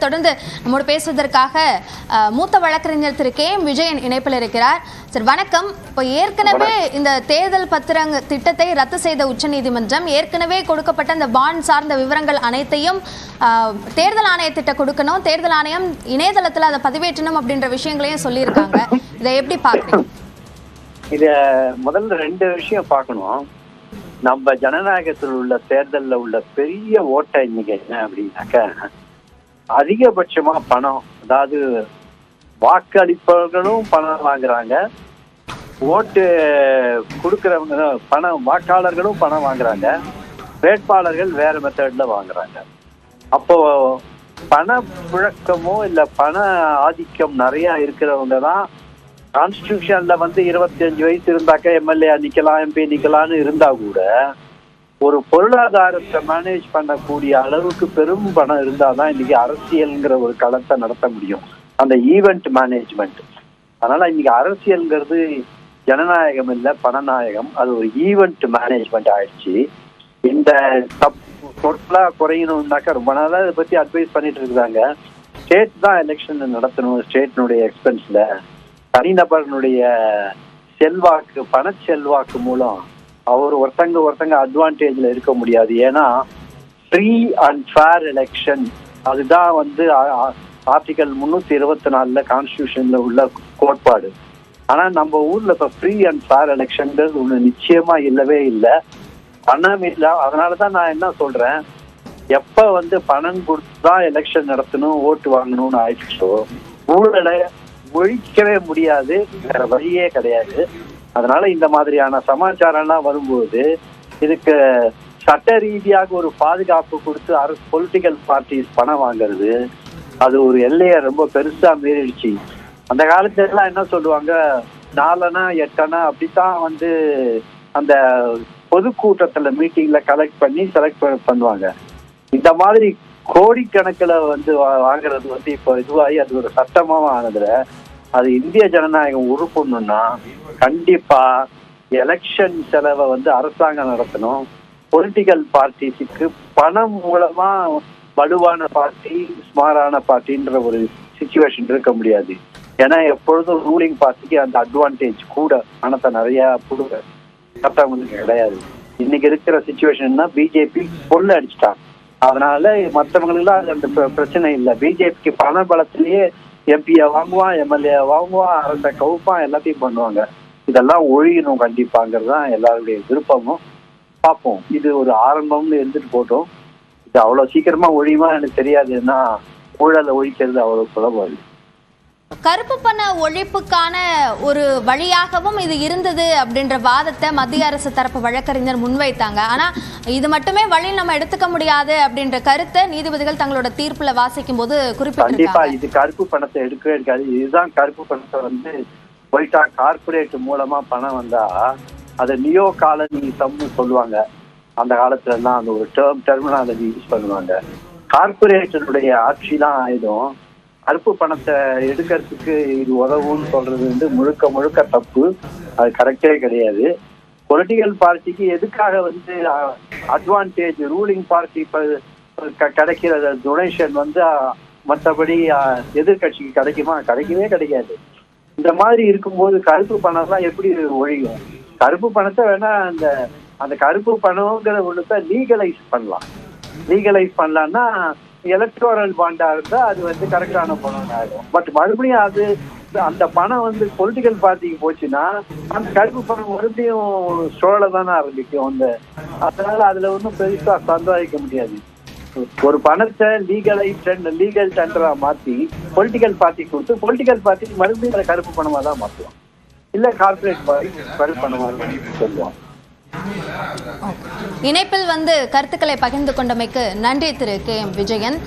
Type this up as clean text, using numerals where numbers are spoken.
தொடர்ந்து நம்மோடு பேசுவதற்காக மூத்த வழக்கறிஞர் திரு கே எம் விஜயன் இணைப்பில் இருக்கிறார். சார் வணக்கம். இப்போ ஏற்கனவே இந்த தேர்தல் பத்திரங்க திட்டத்தை ரத்து செய்த உச்சநீதிமன்றம் ஏற்கனவே கொடுக்கப்பட்ட இந்த பாண்ட் சார்ந்த விவரங்கள் அனைத்தையும் தேர்தல் ஆணையத்திட்ட கொடுக்கணும், தேர்தல் ஆணையம் இணையதளத்தில் அதை பதிவேற்றணும் அப்படின்ற விஷயங்களையும் சொல்லியிருக்காங்க. இதை எப்படி பார்க்குறீங்க? இத முதல்ல ரெண்டு விஷயம் பார்க்கணும். நம்ம ஜனநாயகத்தில் உள்ள தேர்தலில் உள்ள பெரிய ஓட்டை இன்னைக்கு என்ன அப்படின்னாக்க, அதிகபட்சமா பணம், அதாவது வாக்களிப்பவர்களும் பணம் வாங்குறாங்க, ஓட்டு கொடுக்கறவங்க பணம், வாக்காளர்களும் பணம் வாங்குறாங்க, வேட்பாளர்கள் வேற மெத்தட்ல வாங்குறாங்க. அப்போ பண புழக்கமோ இல்ல பண ஆதிக்கம் நிறைய இருக்கிறவங்க தான் கான்ஸ்டிடியூஷன்ல 25 வயசு இருந்தாக்க எம்எல்ஏ நிக்கலாம், எம்பி நிக்கலாம்னு இருந்தா கூட ஒரு பொருளாதாரத்தை மேனேஜ் பண்ணக்கூடிய அளவுக்கு பெரும் பணம் இருந்தாதான் இன்னைக்கு அரசியல்ங்கிற ஒரு களத்தை நடத்த முடியும், அந்த ஈவெண்ட் மேனேஜ்மெண்ட். அதனால இன்னைக்கு அரசியல்ங்கிறது ஜனநாயகம் இல்லை, பணநாயகம். அது ஒரு ஈவெண்ட் மேனேஜ்மெண்ட் ஆயிடுச்சு. இந்த டோட்டலா குறையணும்னாக்கா ரொம்ப நாளா இதை பத்தி அட்வைஸ் பண்ணிட்டு இருக்காங்க. ஸ்டேட் தான் எலெக்ஷன் நடத்தணும், ஸ்டேட்னுடைய எக்ஸ்பென்ஸ்ல. தனிநபர்களுடைய செல்வாக்கு, பண செல்வாக்கு மூலம் அவர் ஒருத்தங்க அட்வான்டேஜ்ல இருக்க முடியாது. ஏன்னா ஃப்ரீ அண்ட் ஃபேர் எலெக்ஷன், அதுதான் ஆர்டிகல் 324 கான்ஸ்டிடியூஷன்ல உள்ள கோட்பாடு. ஆனா நம்ம ஊர்ல இப்ப ஃப்ரீ அண்ட் ஃபேர் எலெக்ஷன்ன்றது ஒண்ணு நிச்சயமா இல்லவே இல்லை, பணம் இல்லை. அதனாலதான் நான் என்ன சொல்றேன், எப்ப பணம் கொடுத்துதான் எலெக்ஷன் நடத்தணும், ஓட்டு வாங்கணும்னு ஆயிடுச்சோ ஊழலை ஒழிக்கவே முடியாது, வேற வழியே கிடையாது. அதனால இந்த மாதிரியான சமாச்சாரம்லாம் வரும்போது இதுக்கு சட்ட ரீதியாக ஒரு பாதுகாப்பு கொடுத்து அரசு பொலிட்டிக்கல் பார்ட்டிஸ் பணம் வாங்குறது, அது ஒரு எல்லையை ரொம்ப பெருசா மீறிடுச்சு. அந்த காலத்துல எல்லாம் என்ன சொல்லுவாங்க, 4 அணா 8 அணா அப்படித்தான் அந்த பொதுக்கூட்டத்துல மீட்டிங்ல கலெக்ட் பண்ணி செலக்ட் பண்ணுவாங்க. இந்த மாதிரி கோடிக்கணக்கில் வாங்குறது இப்போ இதுவாகி அது ஒரு சட்டமாக ஆனதுல, அது இந்திய ஜனநாயகம் உருப்படணும்னா கண்டிப்பா எலெக்ஷன் செலவை அரசாங்கம் நடத்தணும். பொலிட்டிக்கல் பார்ட்டிஸுக்கு பணம் மூலமா வலுவான பார்ட்டி, ஸ்மாரான பார்ட்டின்ற ஒரு சிச்சுவேஷன் இருக்க முடியாது. ஏன்னா எப்பொழுதும் ரூலிங் பார்ட்டிக்கு அந்த அட்வான்டேஜ் கூட, பணத்தை நிறைய கொடுக்க சட்டம் கிடையாது. இன்னைக்கு இருக்கிற சிச்சுவேஷன்னா பிஜேபி பொண்ணு அடிச்சுட்டாங்க. அதனால மற்றவங்களுக்குலாம் அந்த பிரச்சனை இல்லை. பிஜேபிக்கு பண பலத்திலேயே எம்பியை வாங்குவான், எம்எல்ஏ வாங்குவான், அரசை கவுப்பான், எல்லாத்தையும் பண்ணுவாங்க. இதெல்லாம் ஒழியணும் கண்டிப்பாங்கிறது தான் எல்லாருடைய விருப்பமும். பார்ப்போம், இது ஒரு ஆரம்பம்னு இருந்துட்டு போட்டோம். இது அவ்வளவு சீக்கிரமா ஒழியுமா எனக்கு தெரியாதுன்னா, ஊழலை ஒழிக்கிறது அவ்வளவு சுலபம். கருப்பு பண ஒழிப்புக்கான ஒரு வழியாகவும் இது இருந்தது அப்படின்ற வாதத்தை மத்திய அரசு தரப்பு வழக்கறிஞர் முன்வைத்தாங்க. ஆனா இது மட்டுமே வழி நம்ம எடுத்துக்க முடியாது அப்படின்ற கருத்தை நீதிபதிகள் தங்களோட தீர்ப்புல வாசிக்கும் போது குறிப்பிட்டிருக்காங்க. இது கருப்பு பணத்தை எடுக்கவே எடுக்காது. இதுதான் கருப்பு பணத்தை போயிட்டா கார்பரேட் மூலமா பணம் வந்தா அதை நியோ காலனிசம்னு சொல்லுவாங்க. அந்த காலத்துல எல்லாம் அந்த ஒரு டெர்மினாலஜி யூஸ் பண்ணுவாங்க. கார்பரேட்டனுடைய ஆட்சிலாம் ஆயிடும். கருப்பு பணத்தை எடுக்கிறதுக்கு இது உதவுன்னு சொல்றது முழுக்க தப்பு. அது கரெக்டே கிடையாது. பொலிட்டிக்கல் பார்ட்டிக்கு எதுக்காக அட்வான்டேஜ், ரூலிங் பார்ட்டி கிடைக்கிற டொனேஷன் மற்றபடி எதிர்கட்சிக்கு கிடைக்குமா? கிடைக்கவே கிடைக்காது. இந்த மாதிரி இருக்கும்போது கருப்பு பணம்லாம் எப்படி ஒழியும்? கருப்பு பணத்தை வேணா அந்த கருப்பு பணம்ங்கிற ஒண்ணுத்த லீகலைஸ் பண்ணலாம். லீகலைஸ் பண்ணலாம்னா எலக்ட்ரோரல் பாண்டா இருந்தா அது கரெக்டான பணம் ஆகும். பட் மறுபடியும் அந்த பணம் பொலிட்டிக்கல் பார்ட்டிக்கு போச்சுன்னா அந்த கருப்பு பணம் மறுபடியும் ஸ்டோர்ல தானே ஆரம்பிக்கும். அதனால அதுல ஒன்றும் பெருசா சந்தோஷிக்க முடியாது. ஒரு பணத்தை லீகல் டெண்டரா மாத்தி பொலிட்டிக்கல் பார்ட்டி கொடுத்து பொலிட்டிக்கல் பார்ட்டிக்கு மறுபடியும் அதை கருப்பு பணமா தான் மாற்றுவோம், இல்ல கார்பரேட் பார்ட்டி கருப்பு பணமா சொல்லுவோம். இணைப்பில் கருத்துக்களை பகிர்ந்து கொண்டமைக்கு நன்றி திரு கே எம் விஜயன்.